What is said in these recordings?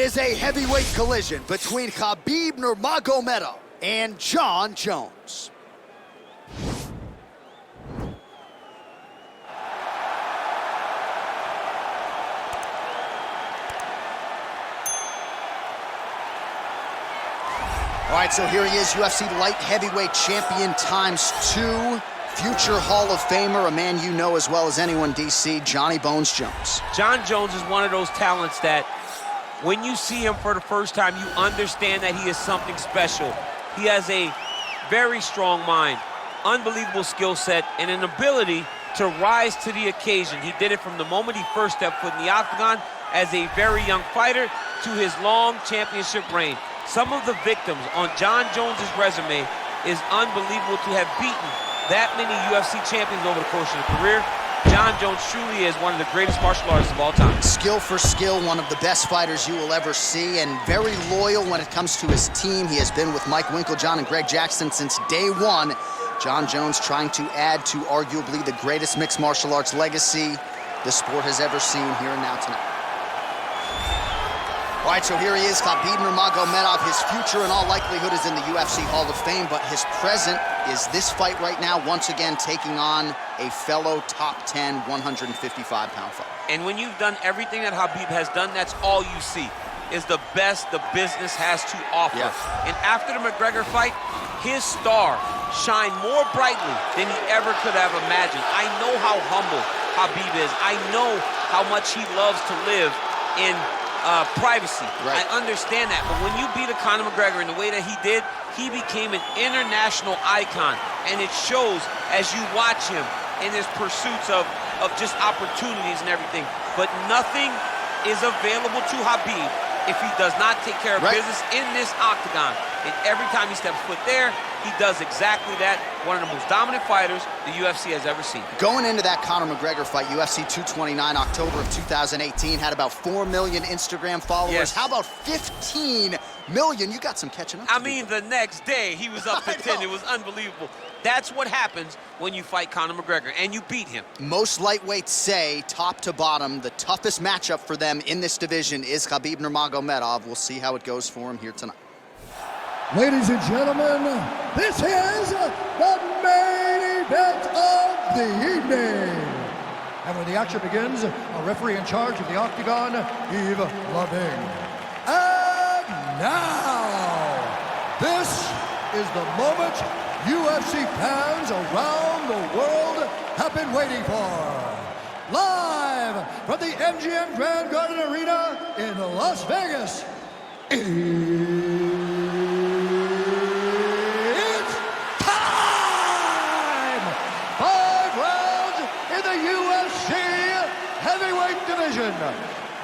is a heavyweight collision between Khabib Nurmagomedov and Jon Jones. All right, so here he is, UFC light heavyweight champion ×2, future Hall of Famer, a man you know as well as anyone, DC, Johnny Bones Jones. Jon Jones is one of those talents that when you see him for the first time, you understand that he is something special. He has a very strong mind, unbelievable skill set, and an ability to rise to the occasion. He did it from the moment he first stepped foot in the octagon as a very young fighter to his long championship reign. Some of the victims on Jon Jones's resume is unbelievable to have beaten that many UFC champions over the course of the career. Jon Jones truly is one of the greatest martial artists of all time. Skill for skill, one of the best fighters you will ever see, and very loyal when it comes to his team. He has been with Mike Winkeljohn and Greg Jackson since day one. Jon Jones trying to add to arguably the greatest mixed martial arts legacy the sport has ever seen here and now tonight. All right, so here he is, Khabib Nurmagomedov. His future in all likelihood is in the UFC Hall of Fame, but his present is this fight right now, once again taking on a fellow top 10, 155-pound fighter. And when you've done everything that Khabib has done, that's all you see, is the best the business has to offer. Yes. And after the McGregor fight, his star shined more brightly than he ever could have imagined. I know how humble Khabib is. I know how much he loves to live in privacy. Right. I understand that, but when you beat a Conor McGregor in the way that he did, he became an international icon, and it shows as you watch him in his pursuits of just opportunities and everything. But nothing is available to Khabib if he does not take care of business in this octagon. And every time he steps foot there, he does exactly that. One of the most dominant fighters the UFC has ever seen. Going into that Conor McGregor fight, UFC 229, October of 2018, had about 4 million Instagram followers. Yes. How about 15 million? You got some catching up to I do. mean, the next day, he was up to 10. It was unbelievable. That's what happens when you fight Conor McGregor, and you beat him. Most lightweights say, top to bottom, the toughest matchup for them in this division is Khabib Nurmagomedov. We'll see how it goes for him here tonight. Ladies and gentlemen, this is the main event of the evening. And when the action begins, a referee in charge of the octagon, Yves Lavigne. And now, this is the moment UFC fans around the world have been waiting for. Live from the MGM Grand Garden Arena in Las Vegas.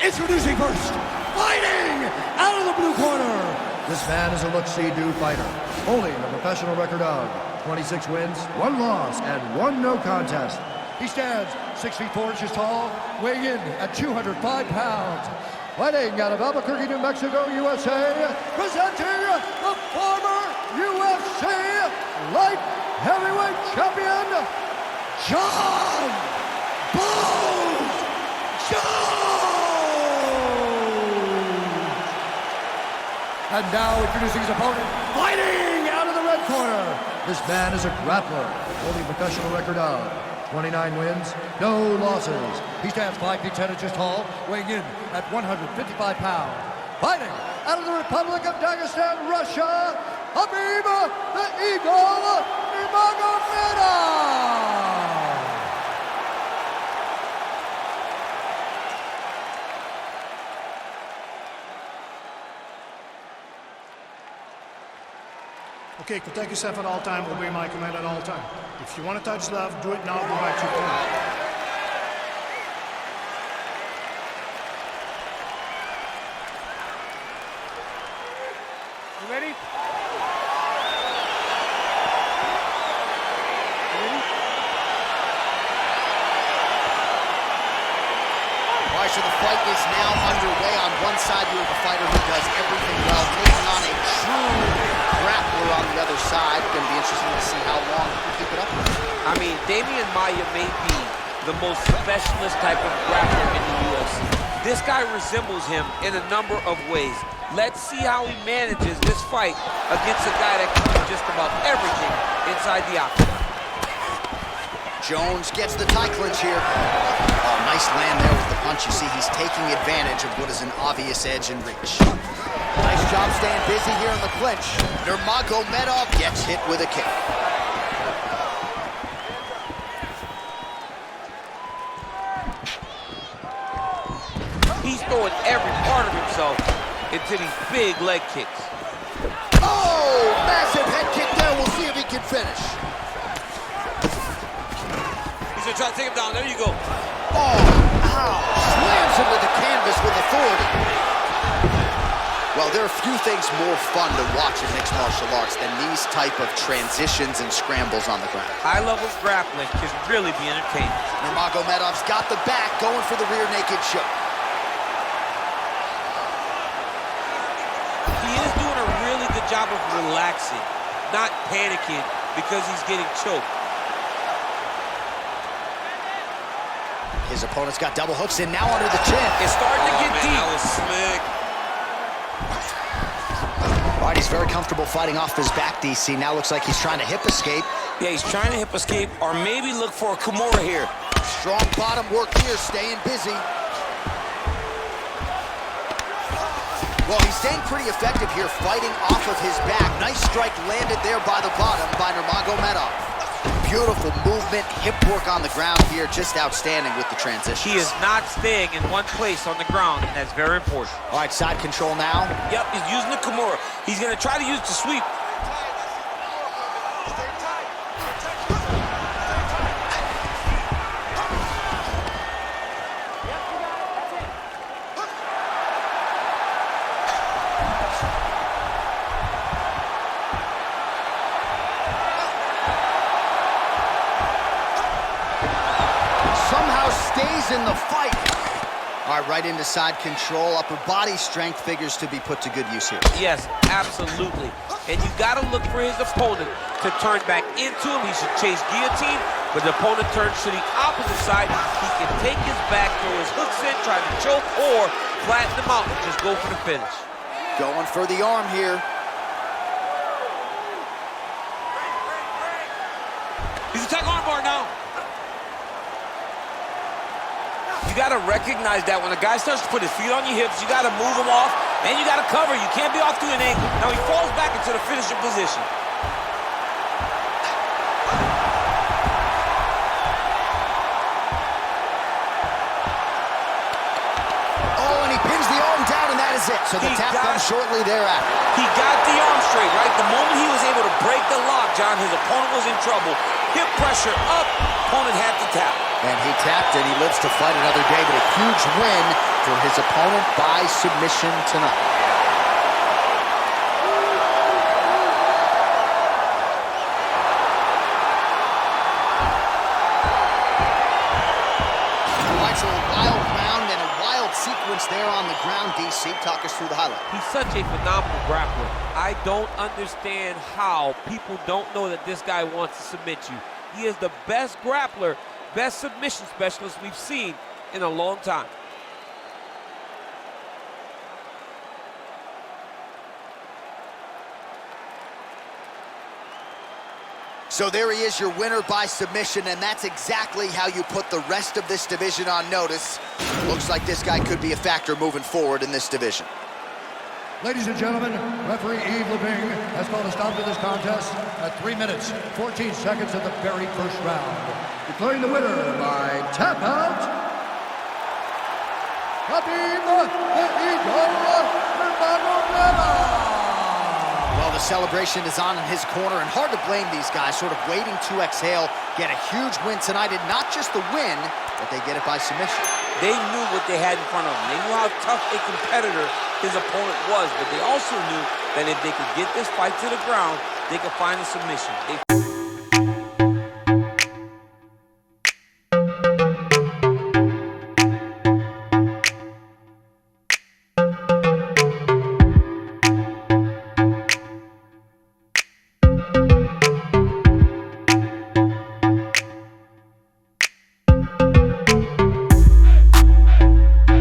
Introducing first, fighting out of the blue corner. This man is a look-see do fighter, holding a professional record of 26 wins, 1 loss, and 1 no contest. He stands 6 feet 4 inches tall, weighing in at 205 pounds. Fighting out of Albuquerque, New Mexico, USA, presenting the former UFC light heavyweight champion, Jon Bones Jones. And now introducing his opponent, fighting out of the red corner. This man is a grappler, holding a professional record of 29 wins, no losses. He stands 5 feet 10 inches tall, weighing in at 155 pounds. Fighting out of the Republic of Dagestan, Russia, Khabib the Eagle Nurmagomedov. Okay, protect yourself at all time, obey my command at all time. If you want to touch love, do it now, go back to your corner. You ready? So the fight is now underway. On one side, you have a fighter who does everything well, taking on a true grappler on the other side. Going to be interesting to see how long he can keep it up. I mean, Damian Maia may be the most specialist type of grappler in the UFC. This guy resembles him in a number of ways. Let's see how he manages this fight against a guy that can do just about everything inside the octagon. Jones gets the tie clinch here. Oh, nice land there with the punch. You see, he's taking advantage of what is an obvious edge and reach. Nice job staying busy here in the clinch. Nurmagomedov gets hit with a kick. He's throwing every part of himself into these big leg kicks. Oh, massive head kick there. We'll see if he can finish. He's gonna try to take him down. There you go. Oh, ow. Slams into the canvas with authority. Well, there are few things more fun to watch in mixed martial arts than these type of transitions and scrambles on the ground. High-level grappling can really be entertaining. Nurmagomedov's got the back, going for the rear naked choke. He is doing a really good job of relaxing, not panicking because he's getting choked. His opponent's got double hooks in, now under the chin. It's starting to get deep. That was slick. All right, he's very comfortable fighting off his back, DC. Now looks like he's trying to hip escape. Yeah, he's trying to hip escape or maybe look for a Kimura here. Strong bottom work here, staying busy. Well, he's staying pretty effective here, fighting off of his back. Nice strike landed there by the bottom by Nurmagomedov. Beautiful movement, hip work on the ground here, just outstanding with the transitions. He is not staying in one place on the ground, and that's very important. All right, side control now. Yep, he's using the Kimura. He's gonna try to use the sweep. Somehow stays in the fight. All right, right into side control. Upper body strength figures to be put to good use here. Yes, absolutely. And you got to look for his opponent to turn back into him. He should chase guillotine, but the opponent turns to the opposite side. He can take his back, throw his hooks in, try to choke, or flatten him out and just go for the finish. Going for the arm here. He's attacking armbar now. You got to recognize that when a guy starts to put his feet on your hips, you got to move him off, and you got to cover. You can't be off to an angle. Now he falls back into the finishing position. Oh, and he pins the arm down, and that is it. So the tap comes shortly thereafter. He got the arm straight, right? The moment he was able to break the lock, John, his opponent was in trouble. Hip pressure up, opponent had to tap. And he tapped, and he lives to fight another day, but a huge win for his opponent by submission tonight. All right, so a wild round and a wild sequence there on the ground. DC, talk us through the highlight. He's such a phenomenal grappler. I don't understand how people don't know that this guy wants to submit you. He is the best grappler, best submission specialist we've seen in a long time. So there he is, your winner by submission, and that's exactly how you put the rest of this division on notice. Looks like this guy could be a factor moving forward in this division. Ladies and gentlemen, referee Yves Leving has called a stop to this contest at 3 minutes, 14 seconds of the very first round. Declaring the winner by tap out, Khabib Nurmagomedov. Well, the celebration is on in his corner, and hard to blame these guys, sort of waiting to exhale, get a huge win tonight, and not just the win, but they get it by submission. They knew what they had in front of them. They knew how tough a competitor his opponent was, but they also knew that if they could get this fight to the ground, they could find a submission.